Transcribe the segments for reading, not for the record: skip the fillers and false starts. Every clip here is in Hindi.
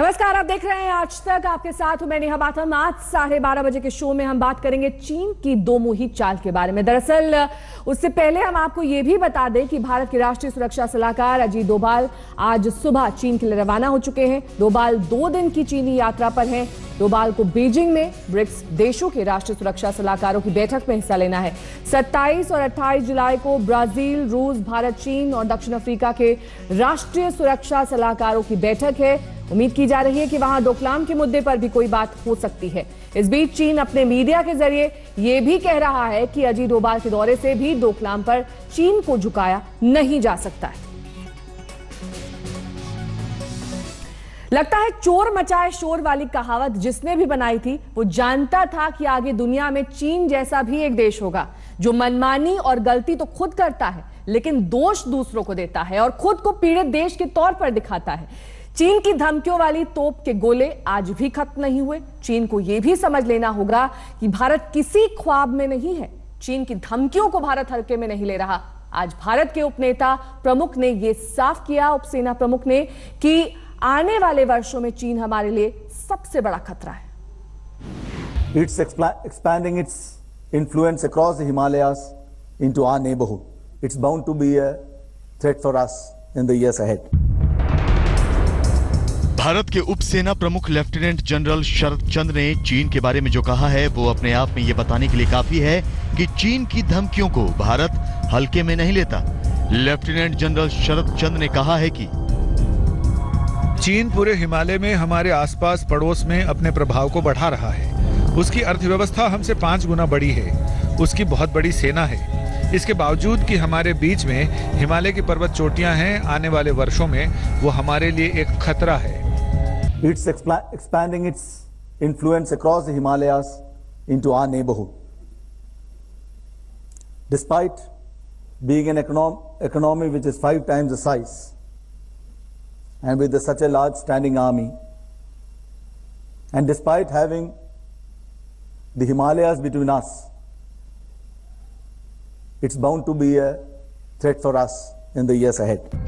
नमस्कार, आप देख रहे हैं आज तक। आपके साथ हूं मैं नेहा बाथम। आज 12:30 बजे के शो में हम बात करेंगे चीन की दो मुही चाल के बारे में। दरअसल उससे पहले हम आपको यह भी बता दें कि भारत के राष्ट्रीय सुरक्षा सलाहकार अजीत डोभाल आज सुबह चीन के लिए रवाना हो चुके हैं। डोभाल 2 दिन की चीनी यात्रा पर हैं। डोभाल को बीजिंग में ब्रिक्स देशों के राष्ट्रीय सुरक्षा सलाहकारों की बैठक में हिस्सा लेना है। 27 और 28 जुलाई को ब्राजील, रूस, भारत, चीन और दक्षिण अफ्रीका के राष्ट्रीय सुरक्षा सलाहकारों की बैठक है। उम्मीद की जा रही है कि वहां डोकलाम के मुद्दे पर भी कोई बात हो सकती है। इस बीच चीन अपने मीडिया के जरिए यह भी कह रहा है कि अजीत डोभाल के दौरे से भी डोकलाम पर चीन को झुकाया नहीं जा सकता है। लगता है चोर मचाए शोर वाली कहावत जिसने भी बनाई थी वो जानता था कि आगे दुनिया में चीन जैसा भी एक देश होगा जो मनमानी और गलती तो खुद करता है लेकिन दोष दूसरों को देता है और खुद को पीड़ित देश के तौर पर दिखाता है। चीन की धमकियों वाली तोप के गोले आज भी खत्म नहीं हुए। चीन को यह भी समझ लेना होगा कि भारत किसी ख्वाब में नहीं है। चीन की धमकियों को भारत हल्के में नहीं ले रहा। आज भारत के उपनेता प्रमुख ने यह साफ किया, उपसेना प्रमुख ने, कि आने वाले वर्षों में चीन हमारे लिए सबसे बड़ा खतरा है। It's expanding its influence across the Himalayas into our neighborhood. It's bound to be a threat for us in the years ahead. Bharat के उप सेना प्रमुख लेफ्टिनेंट जनरल शरद चंद्र ने चीन के बारे में जो कहा है वो अपने आप में ये बताने के लिए काफी है कि चीन की धमकियों को भारत हल्के में नहीं लेता। लेफ्टिनेंट जनरल शरद चंद्र ने कहा है कि चीन पूरे हिमालय में हमारे आसपास पड़ोस में अपने प्रभाव को बढ़ा रहा है। उसकी अर्थव्यवस्था हमसे 5 गुना बड़ी है। उसकी बहुत बड़ी सेना है। इसके बावजूद कि हमारे बीच में हिमालय की पर्वत चोटियां हैं, आने वाले वर्षों में वो हमारे लिए एक खतरा है। It's expanding its influence across the Himalayas into our neighborhood. Despite being an economy which is 5 times the size, and with such a large standing army, and despite having the Himalayas between us, it's bound to be a threat for us in the years ahead.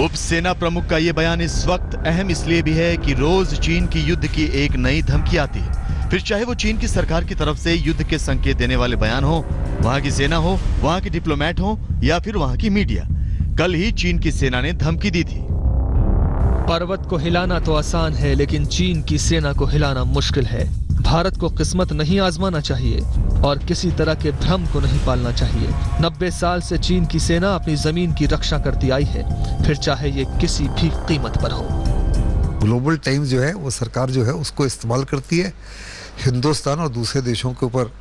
उप सेना प्रमुख का यह बयान इस वक्त अहम इसलिए भी है कि रोज चीन की युद्ध की एक नई धमकी आती है। फिर चाहे वो चीन की सरकार की तरफ से युद्ध के संकेत देने वाले बयान हो, वहां की सेना हो, वहां के डिप्लोमेट हो या फिर वहां की मीडिया। कल ही चीन की सेना ने धमकी दी थी। पर्वत को हिलाना तो आसान है लेकिन चीन की सेना को हिलाना मुश्किल है। भारत को किस्मत नहीं आजमाना चाहिए और किसी तरह के भ्रम को नहीं पालना चाहिए। 90 साल से चीन की सेना अपनी जमीन की रक्षा करती आई है, फिर चाहे ये किसी भी कीमत पर हो। ग्लोबल टाइम्स जो है वो सरकार जो है उसको इस्तेमाल करती है हिंदुस्तान और दूसरे देशों के ऊपर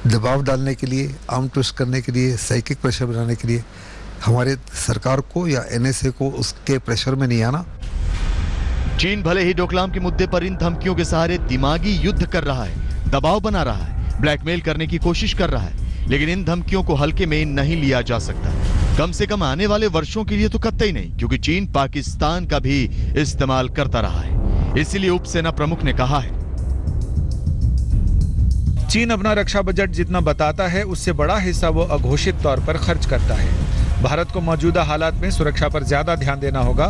दबाव डालने के लिए, आर्म ट्विस्ट करने के लिए, साइकिक प्रेशर बनाने के लिए। हमारे सरकार को या एनएसए को उसके प्रेशर में नहीं आना। चीन भले ही डोकलाम के मुद्दे पर इन धमकियों के सहारे दिमागी युद्ध कर रहा है, दबाव बना रहा है, ब्लैकमेल करने की कोशिश कर रहा है, लेकिन इन धमकियों को हल्के में नहीं लिया जा सकता। कम से कम आने वाले वर्षों के लिए तो कतई नहीं, क्योंकि चीन पाकिस्तान का भी इस्तेमाल करता रहा है। इसीलिए उप सेना प्रमुख ने कहा है, चीन अपना रक्षा बजट जितना बताता है उससे बड़ा हिस्सा वो अघोषित तौर पर खर्च करता है। भारत को मौजूदा हालात में सुरक्षा पर ज्यादा ध्यान देना होगा।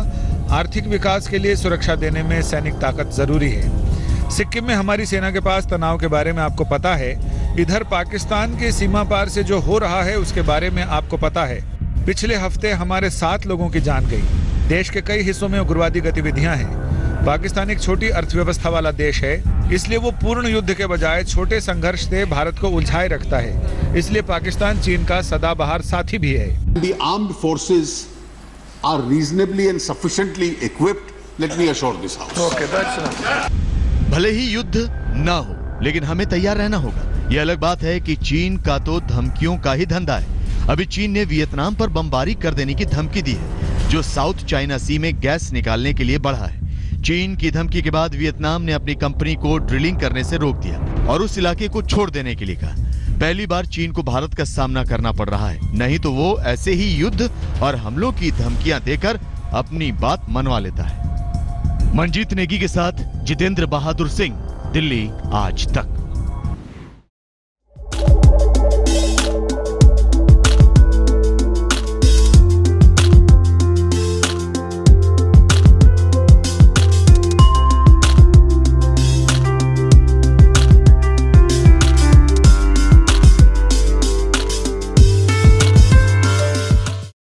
आर्थिक विकास के लिए सुरक्षा देने में सैनिक ताकत जरूरी है। सिक्किम में हमारी सेना के पास तनाव के बारे में आपको पता है। इधर पाकिस्तान के सीमा पार से जो हो रहा है उसके बारे में आपको पता है। पिछले हफ्ते हमारे 7 लोगों की जान गई। देश के कई हिस्सों में उग्रवादी गतिविधियां हैं। पाकिस्तान एक छोटी अर्थव्यवस्था वाला देश है, इसलिए वो पूर्ण युद्ध के बजाय छोटे संघर्ष से भारत को उलझाए रखता है। इसलिए पाकिस्तान चीन का सदाबहार साथी भी है। The armed forces are reasonably and sufficiently equipped. Let me assure this house. Okay, that's enough. भले ही युद्ध ना हो लेकिन हमें तैयार रहना होगा। यह अलग बात है कि चीन का तो धमकियों का ही धंधा है। अभी चीन ने वियतनाम पर बमबारी कर देने की धमकी दी है, जो साउथ चाइना सी में गैस निकालने के लिए बढ़ा है। चीन की धमकी के बाद वियतनाम ने अपनी कंपनी को ड्रिलिंग करने से रोक दिया और उस इलाके को छोड़ देने के लिए कहा। पहली बार चीन को भारत का सामना करना पड़ रहा है, नहीं तो वो ऐसे ही युद्ध और हमलों की धमकियां देकर अपनी बात मनवा लेता है। मनजीत नेगी के साथ जितेंद्र बहादुर सिंह, दिल्ली आज तक।